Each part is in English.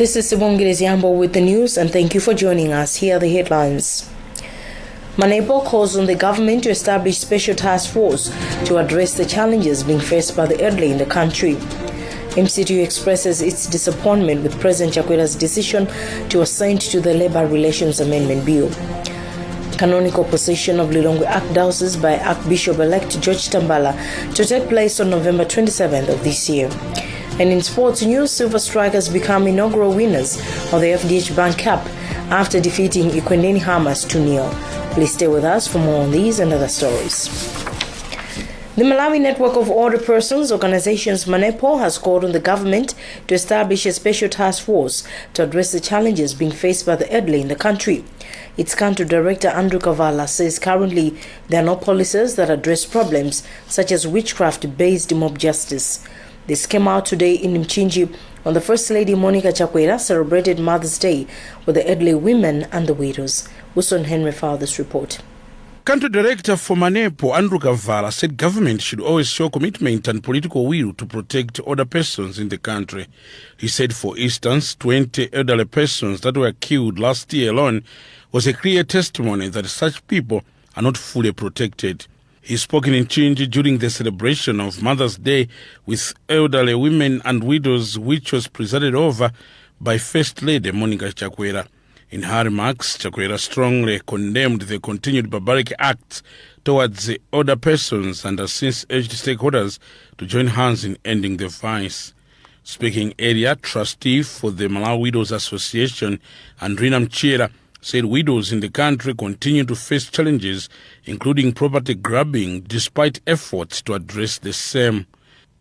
This is Sibongile Yambo with the news, and thank you for joining us. Here are the headlines. Manepo calls on the government to establish special task force to address the challenges being faced by the elderly in the country. MCTU expresses its disappointment with President Chakwera's decision to assent to the Labour Relations Amendment Bill. Canonical possession of Lilongwe Archdiocese by Archbishop-elect George Tambala to take place on November 27th of this year. And in sports news, Silver Strikers become inaugural winners of the FDH Bank Cup after defeating Ekwendeni Hammers 2-0. Please stay with us for more on these and other stories. The Malawi Network of Older Persons Organizations Manepo has called on the government to establish a special task force to address the challenges being faced by the elderly in the country. Its country director Andrew Kavala says currently there are no policies that address problems such as witchcraft-based mob justice. This came out today in Mchinji when the First Lady Monica Chakwera celebrated Mother's Day with the elderly women and the widows. Wilson Henry filed this report. Country Director for Manepo, Andrew Kavala, said government should always show commitment and political will to protect older persons in the country. He said, for instance, 20 elderly persons that were killed last year alone was a clear testimony that such people are not fully protected. He spoke in Chinji during the celebration of Mother's Day with elderly women and widows, which was presided over by First Lady Monica Chakwera. In her remarks, Chakwera strongly condemned the continued barbaric acts towards the older persons and has since urged stakeholders to join hands in ending the vice. Speaking earlier, trustee for the Malawi Widows Association, Andrina Mchira, said widows in the country continue to face challenges, including property grabbing, despite efforts to address the same.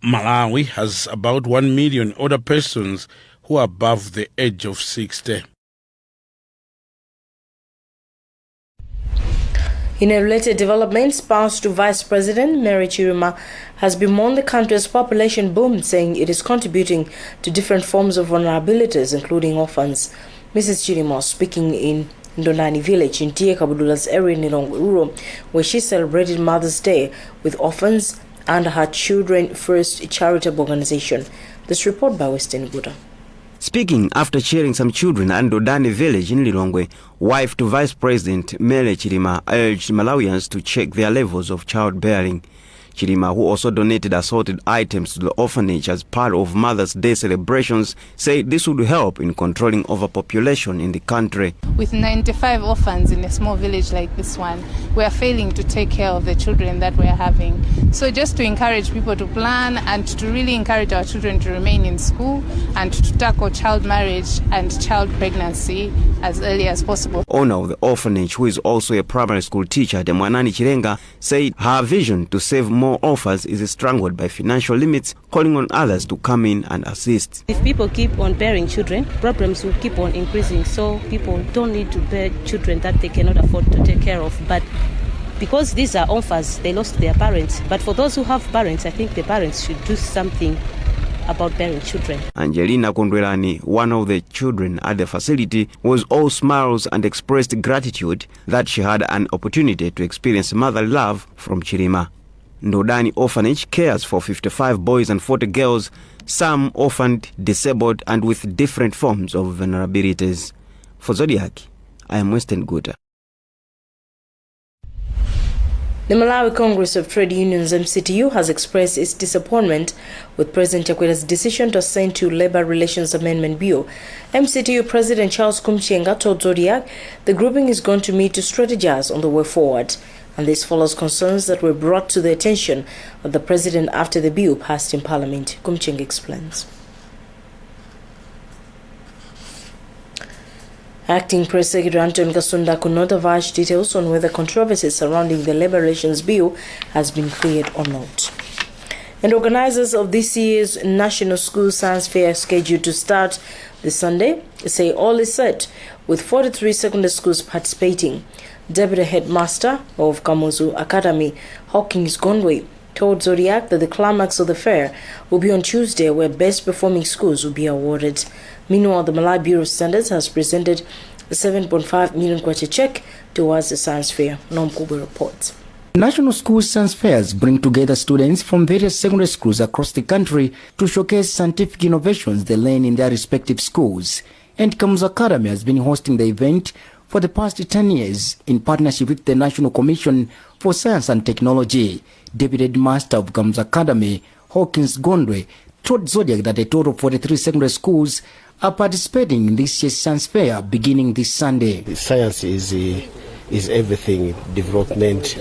Malawi has about 1 million older persons who are above the age of 60. In a related development, spouse to Vice President Mary Chirima has bemoaned the country's population boom, saying it is contributing to different forms of vulnerabilities, including orphans. Mrs. Chirima speaking in Ndonani village in Tie Kabudula's area in Lilongwe, where she celebrated Mother's Day with orphans and her Children First charitable organization. This report by Western Buddha. Speaking after cheering some children at Ndonani village in Lilongwe, wife to Vice President Mele Chirima urged Malawians to check their levels of childbearing. Chirima, who also donated assorted items to the orphanage as part of Mother's Day celebrations, said this would help in controlling overpopulation in the country. With 95 orphans in a small village like this one, we are failing to take care of the children that we are having. So just to encourage people to plan and to really encourage our children to remain in school and to tackle child marriage and child pregnancy as early as possible. Owner of the orphanage, who is also a primary school teacher, Demwanani Chirenga, said her vision to save more orphans is strangled by financial limits, calling on others to come in and assist. If people keep on bearing children, problems will keep on increasing. So people don't need to bear children that they cannot afford to take care of. But because these are orphans, they lost their parents. But for those who have parents, I think the parents should do something about bearing children. Angelina Kondwelani, one of the children at the facility, was all smiles and expressed gratitude that she had an opportunity to experience motherly love from Chirima. Ndodani Orphanage cares for 55 boys and 40 girls, some orphaned, disabled, and with different forms of vulnerabilities. For Zodiak, I am Western Guta. The Malawi Congress of Trade Unions MCTU has expressed its disappointment with President Chakwera's decision to assent to Labour Relations Amendment Bill. MCTU President Charles Kumchenga told Zodiak the grouping is going to meet to strategize on the way forward. And this follows concerns that were brought to the attention of the President after the bill passed in Parliament. Kumchenga explains. Acting Press Secretary Anton Kasunda could not divulge details on whether controversy surrounding the Labour Relations Bill has been cleared or not. And organizers of this year's National School Science Fair, scheduled to start this Sunday, say all is set, with 43 secondary schools participating. Deputy Headmaster of Kamuzu Academy, Hawkins Gondway, told Zodiak that the climax of the fair will be on Tuesday, where best performing schools will be awarded. Meanwhile, the Malawi Bureau of Standards has presented a 7.5 million kwacha check towards the science fair. Nomkubu reports. National School Science Fairs bring together students from various secondary schools across the country to showcase scientific innovations they learn in their respective schools. And Kamza Academy has been hosting the event for the past 10 years in partnership with the National Commission for Science and Technology. Deputy Headmaster of Kamza Academy, Hawkins Gondwe, told Zodiak that a total of 43 secondary schools are participating in this year's science fair beginning this Sunday. Science is everything, development,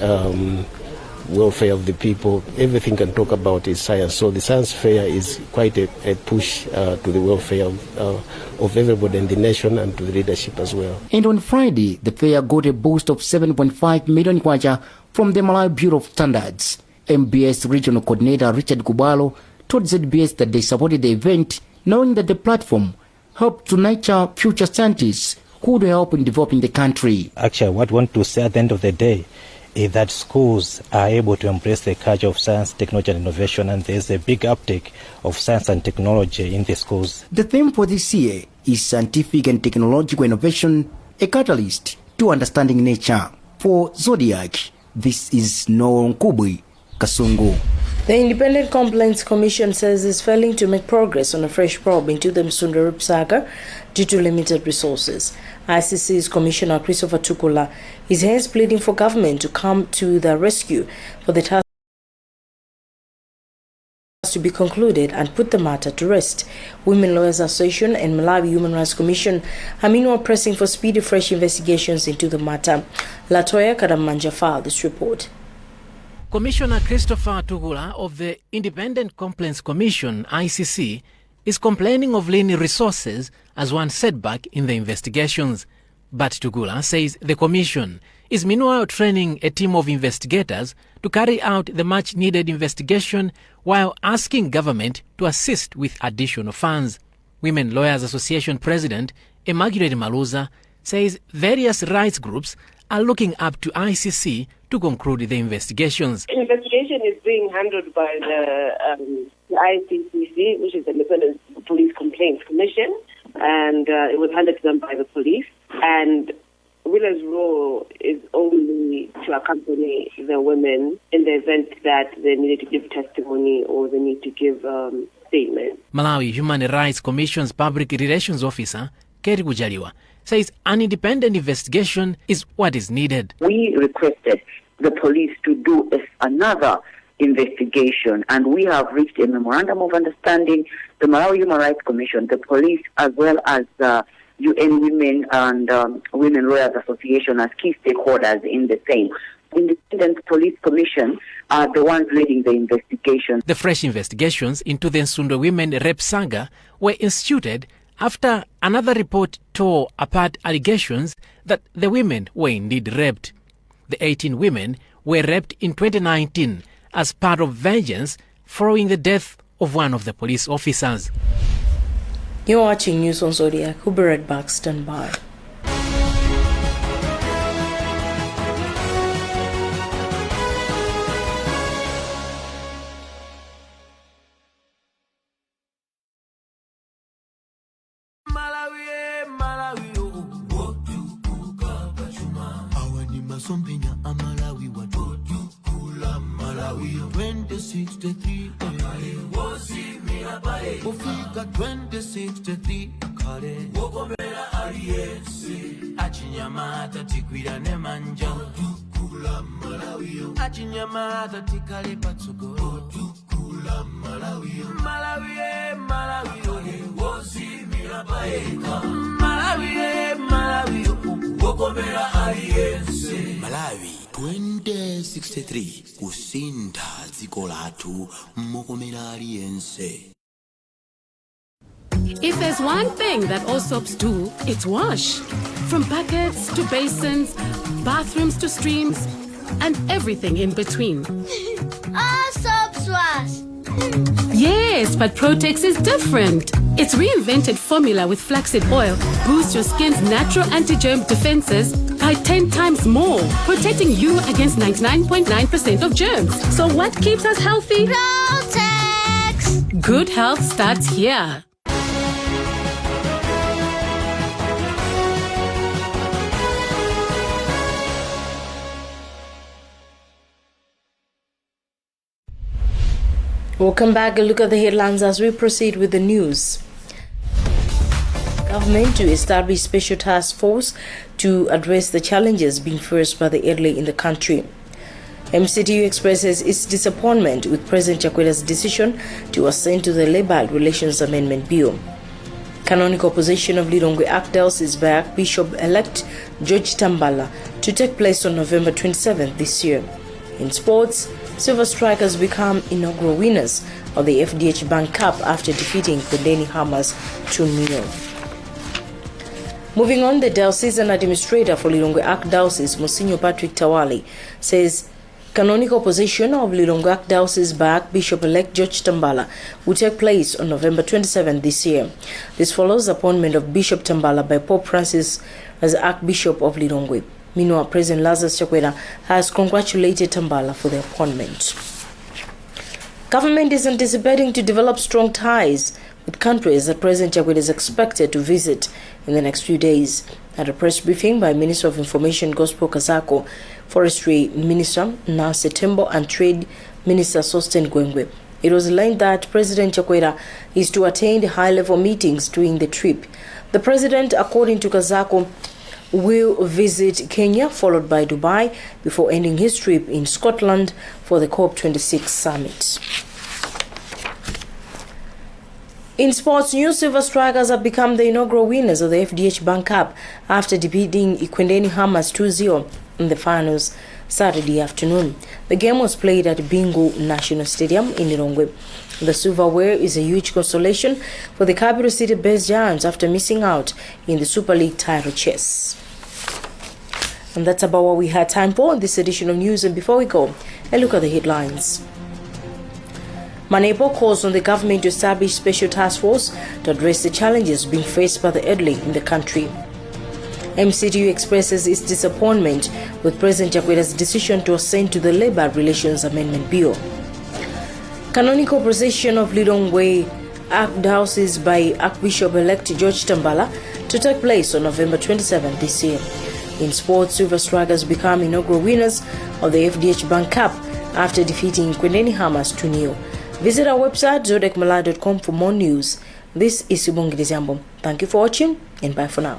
welfare of the people. Everything can talk about is science. So the science fair is quite a push to the welfare of everybody in the nation and to the leadership as well. And on Friday, the fair got a boost of 7.5 million kwacha from the Malawi Bureau of Standards. MBS Regional Coordinator Richard Kubalo told ZBS that they supported the event, knowing that the platform helped to nurture future scientists who would help in developing the country. Actually, what I want to say at the end of the day is that schools are able to embrace the culture of science, technology and innovation, and there's a big uptake of science and technology in the schools. The theme for this year is scientific and technological innovation, a catalyst to understanding nature. For Zodiac, this is Nonkubwi Kasungu. The Independent Complaints Commission says it's failing to make progress on a fresh probe into the Msundarip saga due to limited resources. ICC's Commissioner Christopher Tukula is hence pleading for government to come to the rescue for the task to be concluded and put the matter to rest. Women Lawyers Association and Malawi Human Rights Commission are meanwhile pressing for speedy fresh investigations into the matter. Latoya Kadamanja filed this report. Commissioner Christopher Tugula of the Independent Complaints Commission, ICC, is complaining of lean resources as one setback in the investigations. But Tugula says the Commission is meanwhile training a team of investigators to carry out the much-needed investigation while asking government to assist with additional funds. Women Lawyers Association President Immaculate Maluza says various rights groups are looking up to ICC to conclude the investigations. The investigation is being handled by the ICCC, which is the Independent Police Complaints Commission, and it was handed to them by the police. And Willa's role is only to accompany the women in the event that they needed to give testimony or they need to give statements. Malawi Human Rights Commission's Public Relations Officer, Keri Kujaliwa, says an independent investigation is what is needed. We requested the police to do another investigation, and we have reached a memorandum of understanding, the Malawi Human Rights Commission, the police, as well as UN Women and Women Lawyers Association as key stakeholders in the same. Independent Police Commission are the ones leading the investigation. The fresh investigations into the Nsundwe women rape saga were instituted after another report tore apart allegations that the women were indeed raped. The 18 women were raped in 2019 as part of vengeance following the death of one of the police officers. You're watching News on Zodiac. We'll be right back. Stand by. Sompenya amalawi watukula malawi 2063 akale wosimira pale ufika 2063 akale wokomera aliyense achinyamata tikwira ne manja tukula malawi achinyamata tikale patsogolo tukula malawi malawi wosimira pale malawi wokomera aliyense Malawi 2063 kusinda dziko lathu mokomera aliyense. If there's one thing that all soaps do, it's wash. From buckets to basins, bathrooms to streams, and everything in between. All soaps wash. Yes, but Protex is different. Its reinvented formula with flaxseed oil boosts your skin's natural anti-germ defenses by 10 times more, protecting you against 99.9% of germs. So what keeps us healthy? Protex! Good health starts here. Welcome back. A look at the headlines as we proceed with the news. Government to establish special task force to address the challenges being faced by the elderly in the country. MCTU expresses its disappointment with President Chakweda's decision to assent to the Labour Relations Amendment Bill. Canonical position of Lilongwe Archdiocese by Archbishop-elect George Tambala to take place on November 27th this year. In sports, Silver Strikers become inaugural winners of the FDH Bank Cup after defeating Kondeni Hammers 2-0. Moving on, the diocesan administrator for Lilongwe Archdiocese, Monsignor Patrick Tawali, says canonical position of Lilongwe Archdiocese by Archbishop-elect George Tambala will take place on November 27 this year. This follows the appointment of Bishop Tambala by Pope Francis as Archbishop of Lilongwe. Meanwhile, President Lazarus Chakwera has congratulated Tambala for the appointment. Government is anticipating to develop strong ties with countries that President Chakwera is expected to visit in the next few days. At a press briefing by Minister of Information Gospel Kazako, Forestry Minister Nancy Tembo and Trade Minister Sosten Gwengwe, it was learned that President Chakwera is to attend high-level meetings during the trip. The president, according to Kazako, will visit Kenya, followed by Dubai, before ending his trip in Scotland for the COP26 summit. In sports news, Silver Strikers have become the inaugural winners of the FDH Bank Cup after defeating Kondeni Hammers 2-0 in the finals Saturday afternoon. The game was played at Bingu National Stadium in Lilongwe. The silverware is a huge consolation for the capital city-based Giants after missing out in the Super League title chase. And that's about what we had time for in this edition of news. And before we go, a look at the headlines. Manepo calls on the government to establish special task force to address the challenges being faced by the elderly in the country. MCTU expresses its disappointment with President Chakweda's decision to assent to the Labour Relations Amendment Bill. Canonical procession of Lilongwe Archdiocese by Archbishop-elect George Tambala to take place on November 27 this year. In sports, Silver Strikers become inaugural winners of the FDH Bank Cup after defeating Kondeni Hammers 2-0. Visit our website zodiacmalai.com for more news. This is Subongi Dizambo. Thank you for watching and bye for now.